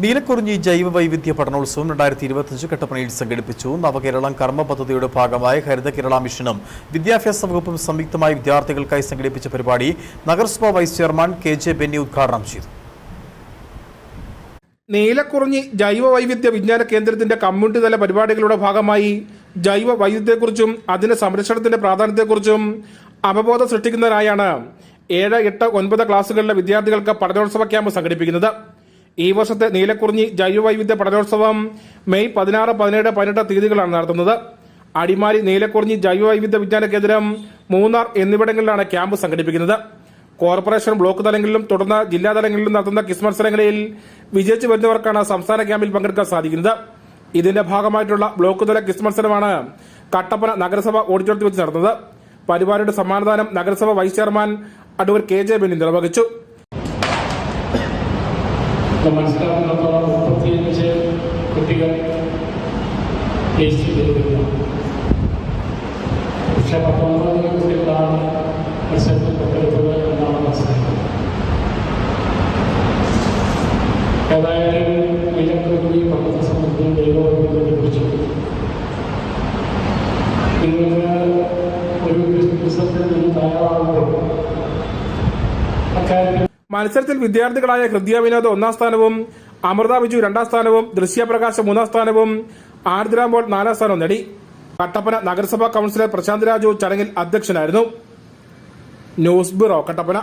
നീലക്കുറിഞ്ഞി ജൈവ വൈവിധ്യ പഠനോത്സവം 2025 കട്ടപ്പനയിൽ സംഘടിപ്പിച്ചു. നവകേരളം കർമ്മ പദ്ധതിയുടെ ഭാഗമായി ഹരിത കേരള മിഷനും വിദ്യാഭ്യാസ വകുപ്പും സംയുക്തമായി വിദ്യാർത്ഥികൾക്കായി സംഘടിപ്പിച്ച പരിപാടി നഗരസഭാ വൈസ് ചെയർമാൻ KJ ബെന്നി ഉദ്ഘാടനം ചെയ്തു. നീലക്കുറിഞ്ഞി ജൈവ വൈവിധ്യ വിജ്ഞാന കേന്ദ്രത്തിന്റെ കമ്മ്യൂണിറ്റി തല പരിപാടികളുടെ ഭാഗമായി ജൈവ വൈവിധ്യത്തെക്കുറിച്ചും അതിന്റെ സംരക്ഷണത്തിന്റെ പ്രാധാന്യത്തെക്കുറിച്ചും അവബോധം സൃഷ്ടിക്കുന്നതിനായാണ് 7, 8, 9 ക്ലാസുകളിലെ വിദ്യാർത്ഥികൾക്ക് പഠനോത്സവ ക്യാമ്പ് സംഘടിപ്പിക്കുന്നത്. ഈ വർഷത്തെ നീലക്കുറിഞ്ഞി ജൈവ വൈവിധ്യ പഠനോത്സവം മെയ് 16, 17, 18 തീയതികളാണ് നടത്തുന്നത്. അടിമാലി നീലക്കുറിഞ്ഞി ജൈവ വൈവിധ്യ വിജ്ഞാന കേന്ദ്രം, മൂന്നാർ എന്നിവിടങ്ങളിലാണ് ക്യാമ്പ് സംഘടിപ്പിക്കുന്നത്. കോർപ്പറേഷൻ ബ്ലോക്ക് തലങ്ങളിലും തുടർന്ന് ജില്ലാ തലങ്ങളിലും നടത്തുന്ന ക്വിസ് മത്സരങ്ങളിൽ വിജയിച്ചു വരുന്നവർക്കാണ് സംസ്ഥാന ക്യാമ്പിൽ പങ്കെടുക്കാൻ സാധിക്കുന്നത്. ഇതിന്റെ ഭാഗമായിട്ടുള്ള ബ്ലോക്ക് തല ക്വിസ് മത്സരമാണ് കട്ടപ്പന നഗരസഭ ഓഡിറ്റോറിയത്തിൽ വെച്ച് നടന്നത്. പരിപാടിയുടെ സമ്മാനദാനം നഗരസഭ vice chairman advocate KJ Benny നിർവഹിച്ചു. മനസ്സിലാക്കുന്നിടത്തോളം 35 കുട്ടികൾ ടേസ്റ്റ് ചെയ്തിരുന്നു. പക്ഷെ 19 കുട്ടികളാണ് മത്സരത്തിൽ പങ്കെടുത്തത് എന്നാണ് മനസ്സിലാക്കുന്നത്. ഏതായാലും നീലക്കുറിഞ്ഞി പഠനത്തെ സംബന്ധിച്ചും ജൈവവൈവിധ്യത്തെക്കുറിച്ചും നിങ്ങൾക്ക് ഒരു പുസ്തകത്തിൽ നിന്ന് തയ്യാറാകുമ്പോൾ അക്കാര്യത്തിൽ മത്സരത്തിൽ വിദ്യാർത്ഥികളായ ഹൃദയ വിനോദ് 1ാം സ്ഥാനവും അമൃത ബിജു 2ാം സ്ഥാനവും ദൃശ്യപ്രകാശ് 3ാം സ്ഥാനവും ആർദ്രാമ്പോൾ 4ാം സ്ഥാനവും നേടി. കട്ടപ്പന നഗരസഭാ കൌൺസിലർ പ്രശാന്ത് രാജു ചടങ്ങിൽ അധ്യക്ഷനായിരുന്നു. News bureau, Kattappana.